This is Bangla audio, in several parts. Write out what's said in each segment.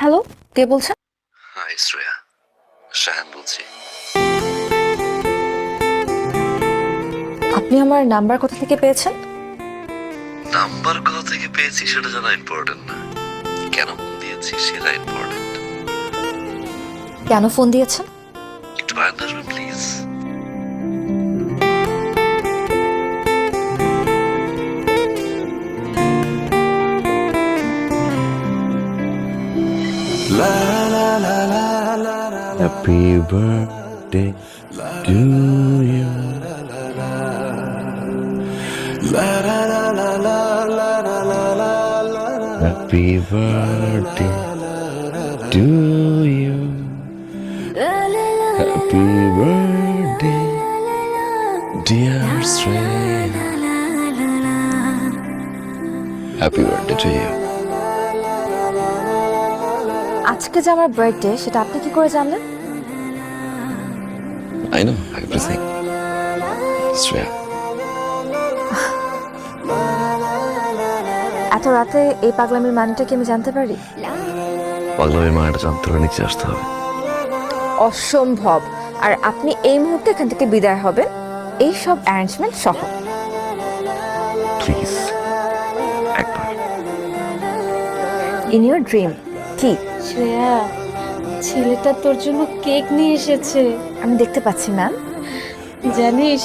হ্যালো, কে বলছেন? হাই শ্রেয়া, শাহান বলছি। আপনি আমার নাম্বার কোথা থেকে পেয়েছেন? নাম্বার কোথা থেকে পেয়েছি সেটা জানা ইম্পর্টেন্ট না, কেন ফোন দিয়েছি সেটা ইম্পর্টেন্ট। কেন ফোন দিয়েছেন? একটু বারান্দা আসবেন please. Happy birthday to you. Happy birthday to you. Happy birthday, dear Shreya. Happy birthday to you. আজকে যে আমার বার্থডে সেটা আপনি কি করে জানলেন? I know everything. Shreya. এত রাতে এই পাগলামির মানেটা কি আমি জানতে পারি? পাগলামির মানেটা জানতে হলে নিচে আসতে হবে। অসম্ভব। আর আপনি এই মুহূর্তে এখান থেকে বিদায় হবেন এই সব অ্যারেঞ্জমেন্ট সহ। প্লিজ একবার। In your dream. কি? শ্রেয়া, ছেলেটা তোর জন্য কেক নিয়ে এসেছে। আমি দেখতে পাচ্ছি ম্যাম। জানিস,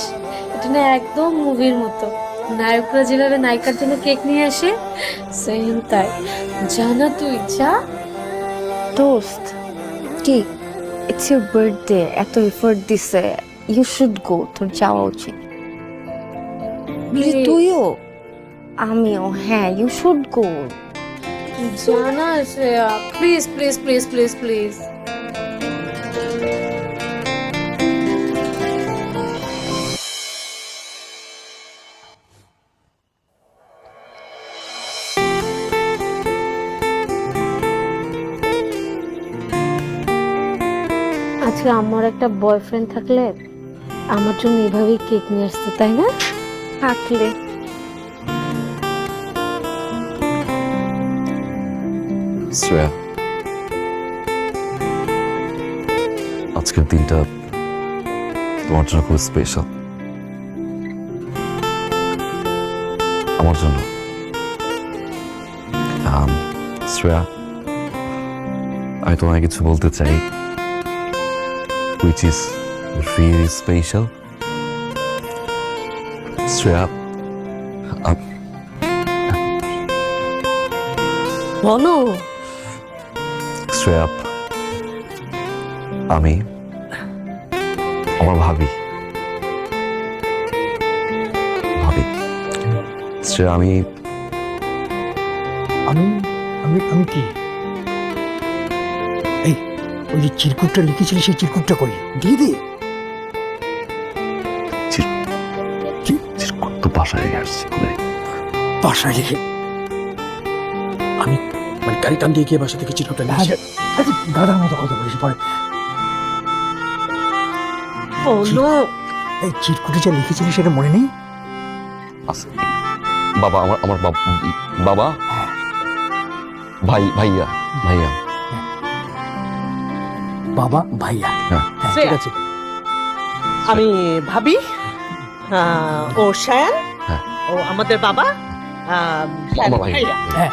এটা না একদম মুভির মতো। নায়করা যেভাবে নায়িকার জন্য কেক নিয়ে আসে, সেম তাই। জানা তুই যা। দোস্ত, কি? ইটস ইউর বার্থডে, এত এফোর্ট দিছে, ইউ শুড গো, তোর যাওয়া উচিত। তুইও? আমিও, হ্যাঁ, ইউ শুড গো। জানা Shreya, please please please please please. আজকে আমার একটা বয়ফ্রেন্ড থাকলে আমার জন্য এভাবেই কেক নিয়ে আসতো, তাই না? থাকলে শ্রেয়া, আজকের দিনটা তোমার জন্য খুব স্পেশাল। আমার জন্য। শ্রেয়া, আমি তোমায় কিছু বলতে চাই, which is really special. Shreya, বলো। শ্রেয়া, আমি আমার ভাবি শ্রেয়া, আমি আমি আমি আমি কি এই ওই যে চিরকুটটা লিখেছিলি সেই চিরকুটটা কই দিয়ে দে। কত বাসায় রেখে আসছি বাসায় লিখে আমি মানে গাড়ি টান দিয়ে গিয়ে বাসা থেকে চিরকুটটা নিয়ে গাধার মতো কথা বলিস পরে। বলো। এই চিরকুটে যা লিখেছিলি সেটা মনে নেই? বাবা, আমার বাবা, ভাইয়া বাবা ভাইয়া। হ্যাঁ। হ্যাঁ, ঠিক আছে। আমি ভাবি, ও শায়ান, হ্যাঁ। ও আমাদের বাবা, আমার ভাই। ভাইয়া। হ্যাঁ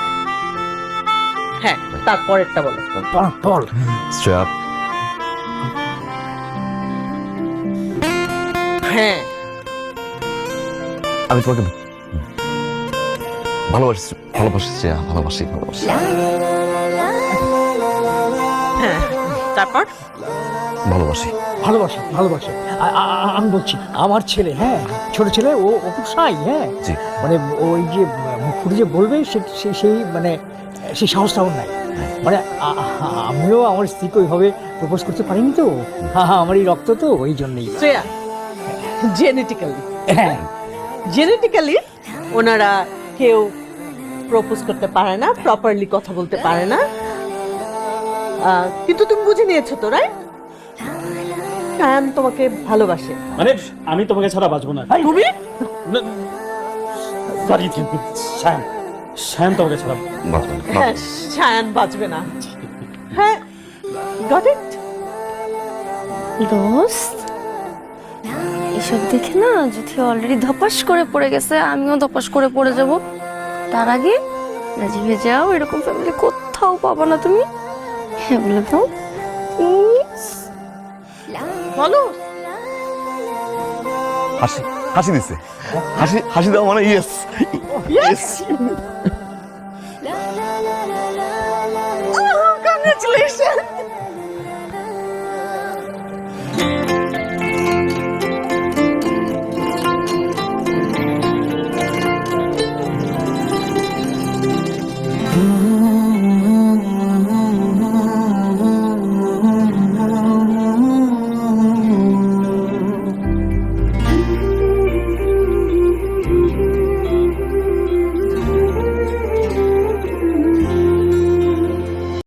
হ্যাঁ, তারপরেরটা বলো। বল। শ্রেয়া, হ্যাঁ, আমি তোমাকে ভালোবাসি শ্রেয়া, ভালোবাসি। হ্যাঁ, তারপর ভালোবাসি। আমি বলছি আমার ছেলে, হ্যাঁ ছোট ছেলে, ও খুব সাই। হ্যাঁ, জি। মানে ওই যে মুখ ফুটে যে বলবে সেই মানে সেই সাহসটা ওর নাই। মানে আমিও আমার স্ত্রীকে ওইভাবে প্রপোজ করতে পারিনি তো, আমার এই রক্ত তো ওই জন্যই। শ্রেয়া, হ্যাঁ, জেনেটিক্যালি ওনারা কেউ প্রপোজ করতে পারে না, প্রপারলি কথা বলতে পারে না, কিন্তু তুমি বুঝে নিয়েছো তো, রাইট? শায়ান তোমাকে ভালোবাসে। মানে আমি তোমাকে ছাড়া বাঁচবো না। তুমি সরি, শ্যাম তোমাকে ছাড়া বাঁচবে না। হ্যাঁ, শায়ান বাঁচবে না। হ্যাঁ, গট ইট। দোস্ত এসব দেখে না যদি অলরেডি ধপাস করে পড়ে গেছে, আমিও ধপাস করে পড়ে যাব। তার আগে রাজি হয়ে যাও, এরকম ফ্যামিলি কোথাও পাবা না তুমি। হ্যাঁ বলে দাও প্লিজ। বলো। হাসি হাসি দিছে, হাসি দাও মানে ইয়েস Yes. Congratulations.